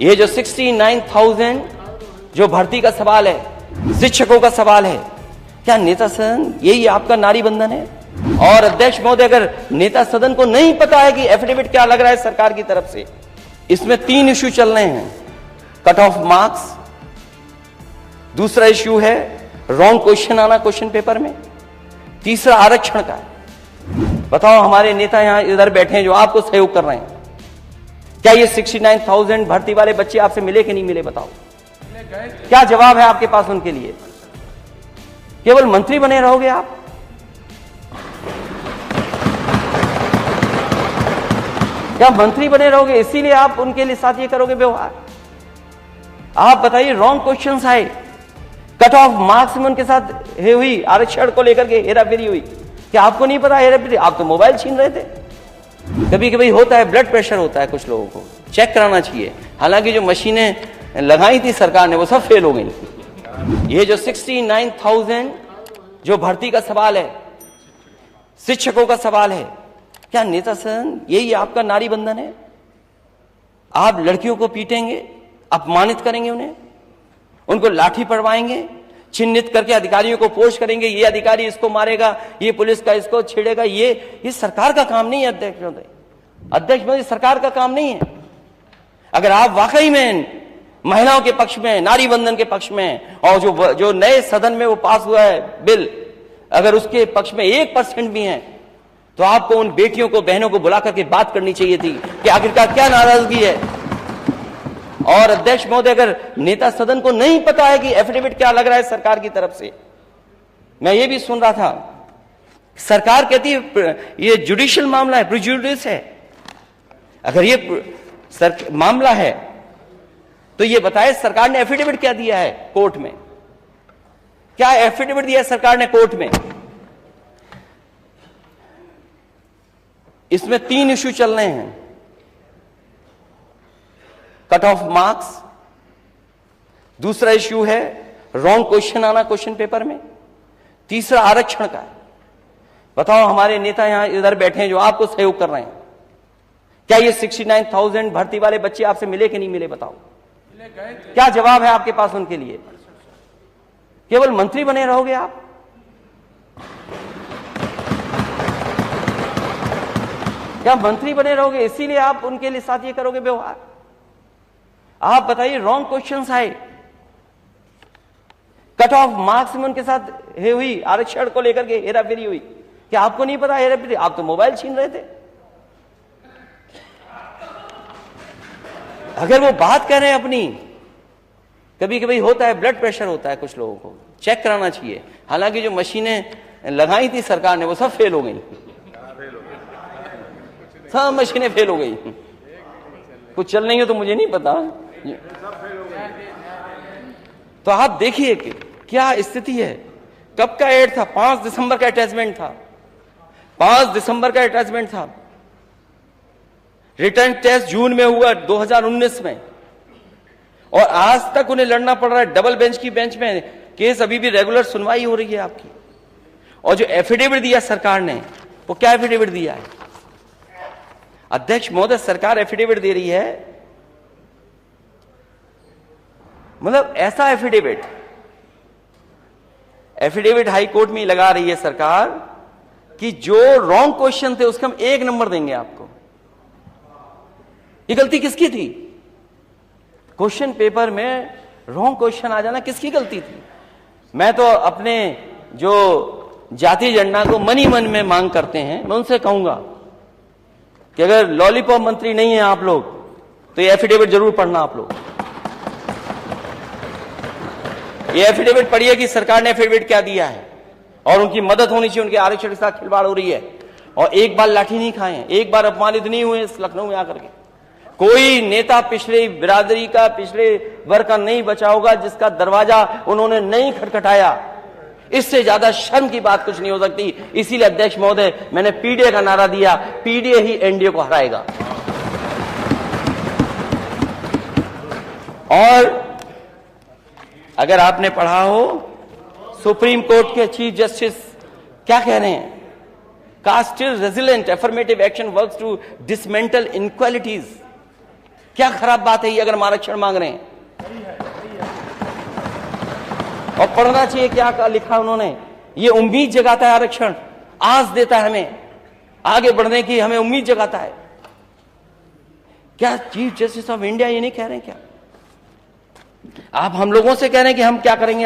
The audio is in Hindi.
ये जो 69,000 जो भर्ती का सवाल है, शिक्षकों का सवाल है, क्या नेता सदन यही आपका नारी बंधन है? और अध्यक्ष महोदय, अगर नेता सदन को नहीं पता है कि एफिडेविट क्या लग रहा है सरकार की तरफ से, इसमें 3 इश्यू चल रहे हैं। कट ऑफ मार्क्स, दूसरा इश्यू है रॉन्ग क्वेश्चन आना क्वेश्चन पेपर में, तीसरा आरक्षण का है। बताओ, हमारे नेता यहां इधर बैठे हैं जो आपको सहयोग कर रहे हैं, क्या ये 69,000 भर्ती वाले बच्चे आपसे मिले कि नहीं मिले? बताओ, क्या जवाब है आपके पास उनके लिए? केवल मंत्री बने रहोगे आप? क्या मंत्री बने रहोगे इसीलिए आप उनके लिए साथ ये करोगे व्यवहार? आप बताइए, रॉन्ग क्वेश्चंस आए, कट ऑफ मार्क्स में उनके साथ हुई, आरक्षण को लेकर के हेराफेरी हुई। क्या आपको नहीं पता हेराफेरी? आप तो मोबाइल छीन रहे थे। कभी कभी होता है, ब्लड प्रेशर होता है, कुछ लोगों को चेक कराना चाहिए। हालांकि जो मशीनें लगाई थी सरकार ने वो सब फेल हो गई। ये जो 69,000 जो भर्ती का सवाल है, शिक्षकों का सवाल है, क्या नेता सदन यही आपका नारी बंधन है? आप लड़कियों को पीटेंगे, अपमानित करेंगे, उनको लाठी पड़वाएंगे, चिन्हित करके अधिकारियों को पोस्ट करेंगे, ये अधिकारी इसको मारेगा, ये पुलिस का इसको छेड़ेगा। ये सरकार का काम नहीं है अध्यक्ष महोदय, सरकार का काम नहीं है। अगर आप वाकई में महिलाओं के पक्ष में, नारी बंधन के पक्ष में, और जो नए सदन में वो पास हुआ है बिल, अगर उसके पक्ष में 1% भी है, तो आपको उन बेटियों को, बहनों को बुला करके बात करनी चाहिए थी कि आखिरकार क्या नाराजगी है। और अध्यक्ष महोदय, अगर नेता सदन को नहीं पता है कि एफिडेविट क्या लग रहा है सरकार की तरफ से, मैं ये भी सुन रहा था, सरकार कहती है ये जुडिशियल मामला है, प्रिजुडिस है। अगर ये मामला है तो ये बताए सरकार ने एफिडेविट क्या दिया है कोर्ट में? क्या एफिडेविट दिया है सरकार ने कोर्ट में? इसमें 3 इश्यू चल रहे हैं। कट ऑफ मार्क्स, दूसरा इश्यू है रॉन्ग क्वेश्चन आना क्वेश्चन पेपर में, तीसरा आरक्षण का है। बताओ, हमारे नेता यहां इधर बैठे हैं जो आपको सहयोग कर रहे हैं, क्या ये 69,000 भर्ती वाले बच्चे आपसे मिले कि नहीं मिले? बताओ, क्या जवाब है आपके पास उनके लिए? केवल मंत्री बने रहोगे आप? क्या मंत्री बने रहोगे इसीलिए आप उनके लिए साथ ये करोगे व्यवहार? आप बताइए, रॉन्ग क्वेश्चंस आए, कट ऑफ मार्क्स में उनके साथ हुई, आरक्षण को लेकर के हेराफेरी हुई। क्या आपको नहीं पता हेराफेरी? आप तो मोबाइल छीन रहे थे। अगर वो बात कर रहे हैं अपनी, कभी कभी होता है, ब्लड प्रेशर होता है, कुछ लोगों को चेक कराना चाहिए। हालांकि जो मशीनें लगाई थी सरकार ने वो सब फेल हो गई, सब मशीनें फेल हो गई। कुछ चल नहीं हो तो मुझे नहीं पता। तो आप देखिए कि क्या स्थिति है। कब का एड था? 5 दिसंबर का अटैचमेंट था, 5 दिसंबर का अटैचमेंट था। रिटर्न टेस्ट जून में हुआ 2019 में, और आज तक उन्हें लड़ना पड़ रहा है डबल बेंच की बेंच में। केस अभी भी रेगुलर सुनवाई हो रही है आपकी। और जो एफिडेविट दिया सरकार ने, वो क्या एफिडेविट दिया है? अध्यक्ष महोदय, सरकार एफिडेविट दे रही है, मतलब ऐसा एफिडेविट हाई कोर्ट में लगा रही है सरकार कि जो रॉन्ग क्वेश्चन थे उसका हम 1 नंबर देंगे आपको। ये गलती किसकी थी? क्वेश्चन पेपर में रॉन्ग क्वेश्चन आ जाना किसकी गलती थी? मैं तो अपने जो जातीय झंडा को मन ही मन में मांग करते हैं, मैं उनसे कहूंगा कि अगर लॉलीपॉप मंत्री नहीं है आप लोग, तो ये एफिडेविट जरूर पढ़ना आप लोग। ये एफिडेविट पढ़िए कि सरकार ने एफिडेविट क्या दिया है, और उनकी मदद होनी चाहिए। उनके आरक्षण के साथ खिलवाड़ हो रही है, और एक बार लाठी नहीं खाए हैं, एक बार अपमानित नहीं हुए लखनऊ में आकर के। कोई नेता पिछले बिरादरी का, पिछले वर्ग का नहीं बचा होगा जिसका दरवाजा उन्होंने नहीं खटखटाया। इससे ज्यादा शर्म की बात कुछ नहीं हो सकती। इसीलिए अध्यक्ष महोदय, मैंने पीडीए का नारा दिया, पीडीए ही एनडीए को हराएगा। और अगर आपने पढ़ा हो, सुप्रीम कोर्ट के चीफ जस्टिस क्या कह रहे हैं? Caste is resilient, affirmative action works to dismantle inequalities. क्या खराब बात है ये अगर हम आरक्षण मांग रहे हैं? और पढ़ना चाहिए क्या लिखा उन्होंने। ये उम्मीद जगाता है, आरक्षण आस देता है हमें आगे बढ़ने की, हमें उम्मीद जगाता है। क्या चीफ जस्टिस ऑफ इंडिया ये नहीं कह रहे हैं? क्या आप हम लोगों से कह रहे हैं कि हम क्या करेंगे?